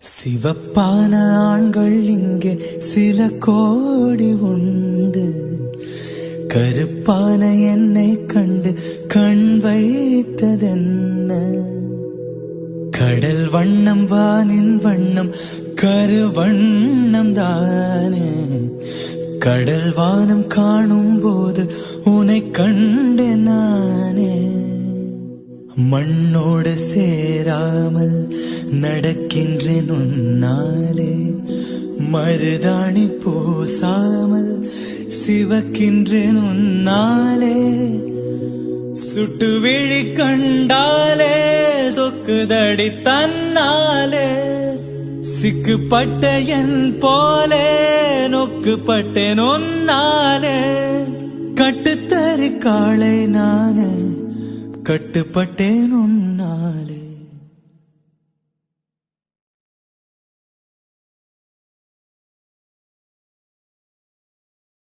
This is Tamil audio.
சிவப்பான ஆண்கள் இங்கே சில கோடி உண்டு. கருப்பான என்னை கண்டு கண் வைத்ததென்ன? கடல் வண்ணம் வானின் வண்ணம் கருவண்ணம் தானே. கடல் வானம் காணும் போது உன்னை கண்டே நானே. மண்ணோடு சேராமல் நடக்கின்றேன் உன்னாலே. மருதாணி பூசாமல் சிவக்கின்றேன் உன்னாலே. சுட்டு விழி கண்டாலே சொக்குதடி தன்னாலே. சிக்குப்பட்ட என் போலே நொக்குப்பட்டேன் உன்னாலே. கட்டுத்தறி காளை நானே கட்டுப்பட்டேன் உன்னாலே.